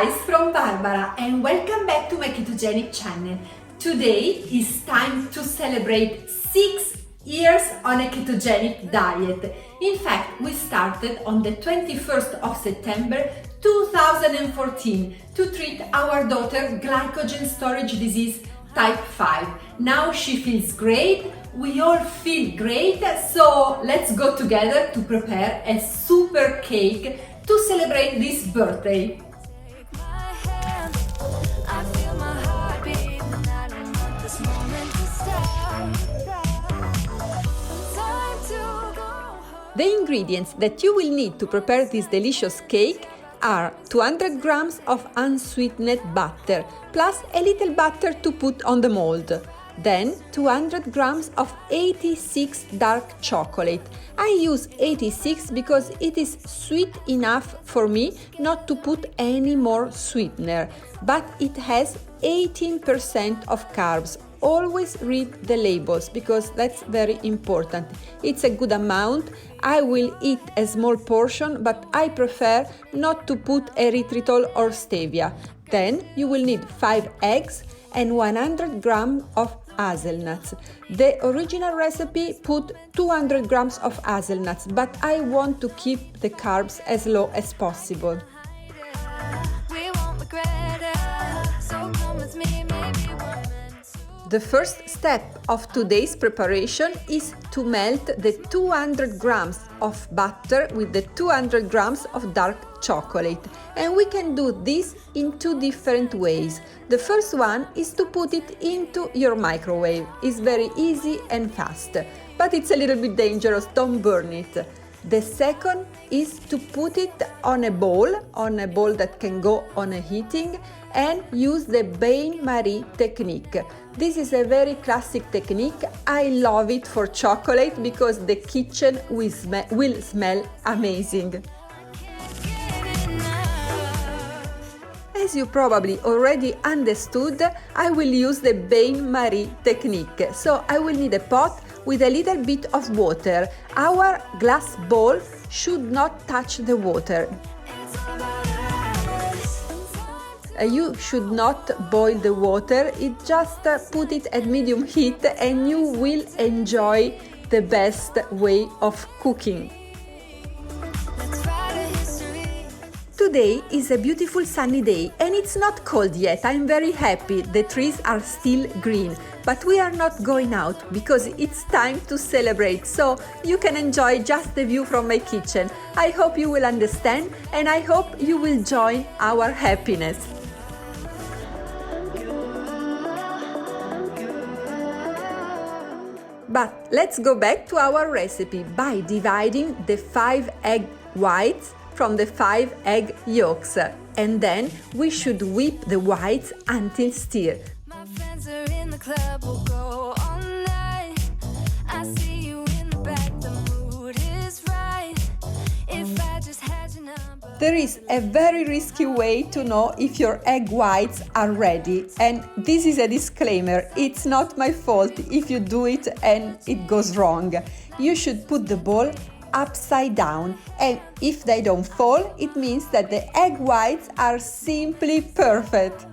guys, from Barbara and welcome back to my ketogenic channel. Today is time to celebrate 6 years on a ketogenic diet. In fact, we started on the 21st of September 2014 to treat our daughter Glycogen Storage Disease type 5. Now she feels great, we all feel great, so let's go together to prepare a super cake to celebrate this birthday. The ingredients that you will need to prepare this delicious cake are 200 grams of unsweetened butter, plus a little butter to put on the mold. Then 200 grams of 86 dark chocolate. I use 86 because it is sweet enough for me not to put any more sweetener, but it has 18% of carbs. Always read the labels because that's very important. It's a good amount. I will eat a small portion, but I prefer not to put erythritol or stevia. Then you will need 5 eggs and 100 grams of hazelnuts. The original recipe put 200 grams of hazelnuts, but I want to keep the carbs as low as possible. The first step of today's preparation is to melt the 200 grams of butter with the 200 grams of dark chocolate. And we can do this in 2 different ways. The first one is to put it into your microwave. It's very easy and fast, but it's a little bit dangerous, don't burn it. The second is to put it on a bowl that can go on a heating, and use the bain-marie technique. This is a very classic technique. I love it for chocolate because the kitchen will smell amazing. As you probably already understood, I will use the bain-marie technique. So I will need a pot with a little bit of water. Our glass bowl should not touch the water. You should not boil the water, just put it at medium heat and you will enjoy the best way of cooking. Today is a beautiful sunny day and it's not cold yet. I'm very happy. The trees are still green, but we are not going out because it's time to celebrate. So you can enjoy just the view from my kitchen. I hope you will understand and I hope you will join our happiness. But let's go back to our recipe by dividing the 5 egg whites from the 5 egg yolks, and then we should whip the whites until stir. My friends are in the club, we'll go all night. I see you in the back, the mood is right. If I just had your number. There is a very risky way to know if your egg whites are ready, and this is a disclaimer. It's not my fault if you do it and it goes wrong. You should put the bowl upside down, and if they don't fall, it means that the egg whites are simply perfect.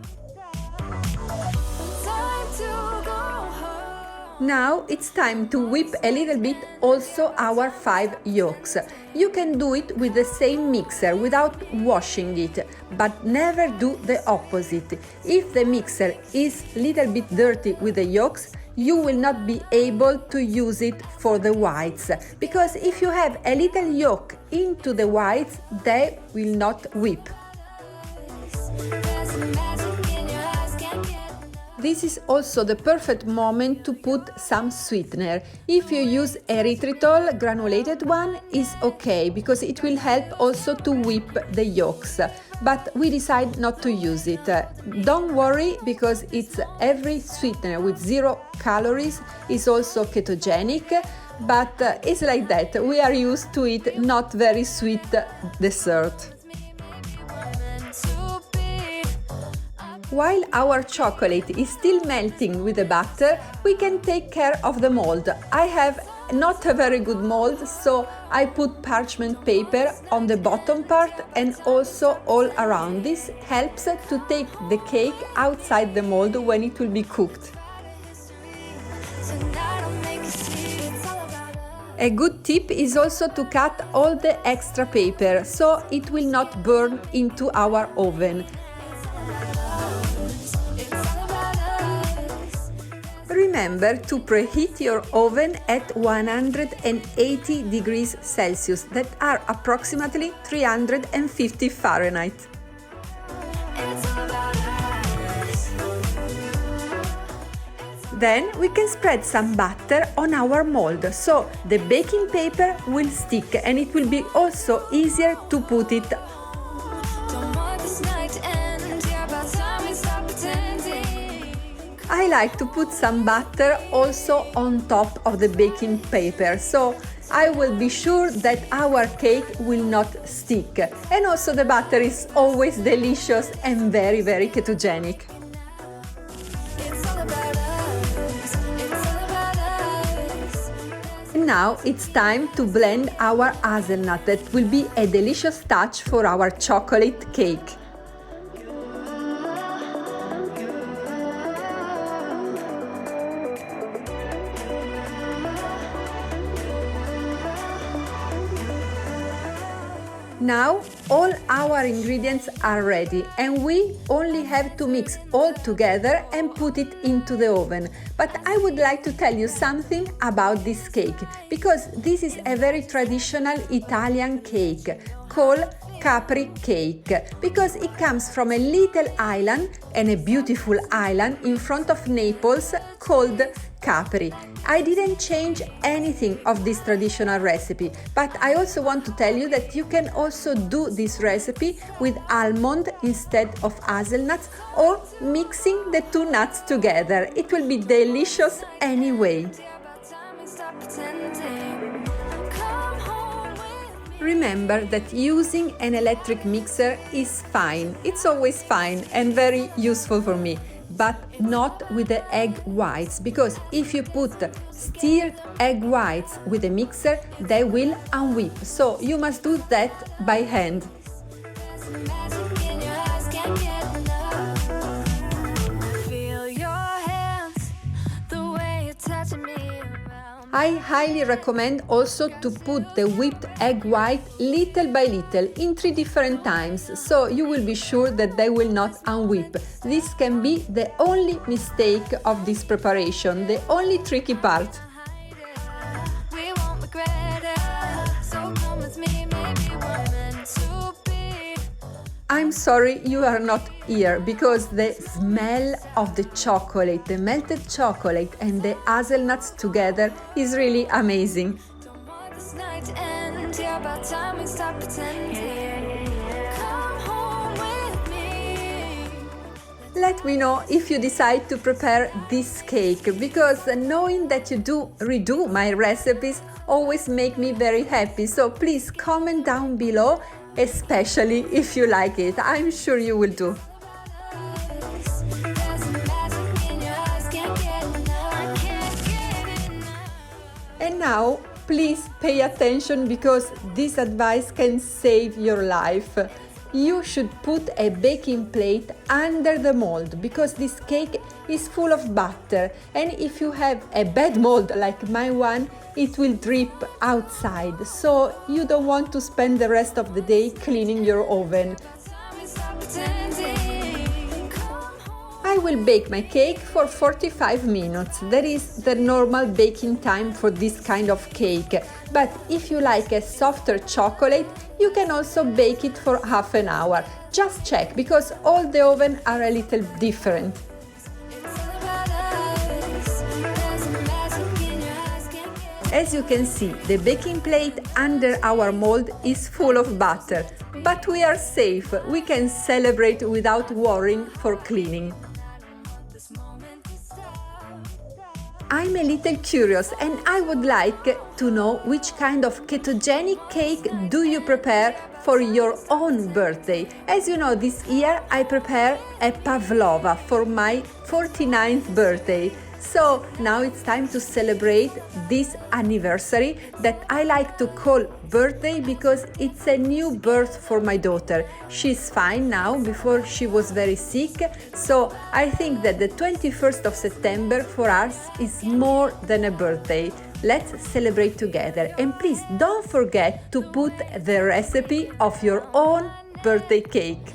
Now it's time to whip a little bit also our 5 yolks. You can do it with the same mixer without washing it, but never do the opposite. If the mixer is a little bit dirty with the yolks, you will not be able to use it for the whites, because if you have a little yolk into the whites, they will not whip. This is also the perfect moment to put some sweetener. If you use erythritol, granulated one is okay because it will help also to whip the yolks, but we decide not to use it. Don't worry because it's every sweetener with 0 calories is also ketogenic, but it's like that. We are used to eat not very sweet dessert. While our chocolate is still melting with the butter, we can take care of the mold. I have not a very good mold, so I put parchment paper on the bottom part and also all around. This helps to take the cake outside the mold when it will be cooked. A good tip is also to cut all the extra paper so it will not burn into our oven. Remember to preheat your oven at 180 degrees Celsius, that are approximately 350 Fahrenheit. Then we can spread some butter on our mold, so the baking paper will stick and it will be also easier to put it. I like to put some butter also on top of the baking paper, so I will be sure that our cake will not stick. And also the butter is always delicious and very, very ketogenic. Now it's time to blend our hazelnut. That will be a delicious touch for our chocolate cake. Now all our ingredients are ready and we only have to mix all together and put it into the oven. But I would like to tell you something about this cake, because this is a very traditional Italian cake called Capri cake, because it comes from a little island, and a beautiful island in front of Naples called Capri. I didn't change anything of this traditional recipe, but I also want to tell you that you can also do this recipe with almond instead of hazelnuts, or mixing the two nuts together. It will be delicious anyway. Remember that using an electric mixer is fine. It's always fine and very useful for me, but not with the egg whites, because if you put stirred egg whites with a mixer, they will unwhip. So you must do that by hand. I highly recommend also to put the whipped egg white little by little in 3 different times, so you will be sure that they will not unwhip. This can be the only mistake of this preparation, the only tricky part. I'm sorry you are not here, because the smell of the chocolate, the melted chocolate and the hazelnuts together is really amazing. Let me know if you decide to prepare this cake, because knowing that you do redo my recipes always make me very happy. So please comment down below, especially if you like it. I'm sure you will do. And now, please pay attention, because this advice can save your life. You should put a baking plate under the mold, because this cake is full of butter, and if you have a bad mold like my one, it will drip outside, so you don't want to spend the rest of the day cleaning your oven. I will bake my cake for 45 minutes. That is the normal baking time for this kind of cake. But if you like a softer chocolate, you can also bake it for half an hour. Just check, because all the ovens are a little different. As you can see, the baking plate under our mold is full of butter. But we are safe. We can celebrate without worrying for cleaning. I'm a little curious, and I would like to know which kind of ketogenic cake do you prepare for your own birthday. As you know, this year I prepare a pavlova for my 49th birthday. So now it's time to celebrate this anniversary that I like to call birthday because it's a new birth for my daughter. She's fine now, before she was very sick. So I think that the 21st of September for us is more than a birthday. Let's celebrate together. And please don't forget to put the recipe of your own birthday cake.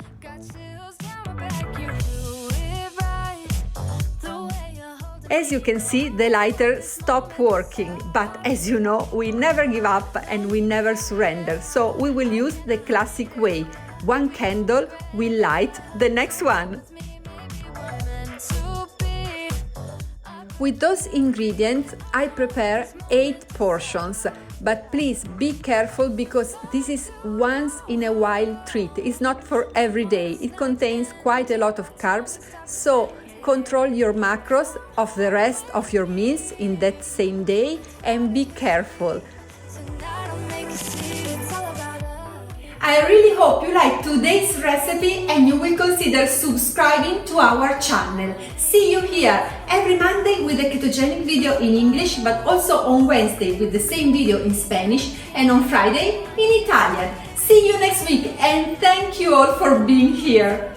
As you can see, the lighter stopped working, but as you know, we never give up and we never surrender. So we will use the classic way. One candle will light the next one. With those ingredients, I prepare 8 portions. But please be careful because this is once in a while treat. It's not for every day. It contains quite a lot of carbs. So control your macros of the rest of your meals in that same day and be careful. I really hope you like today's recipe and you will consider subscribing to our channel. See you here every Monday with a ketogenic video in English, but also on Wednesday with the same video in Spanish and on Friday in Italian. See you next week and thank you all for being here.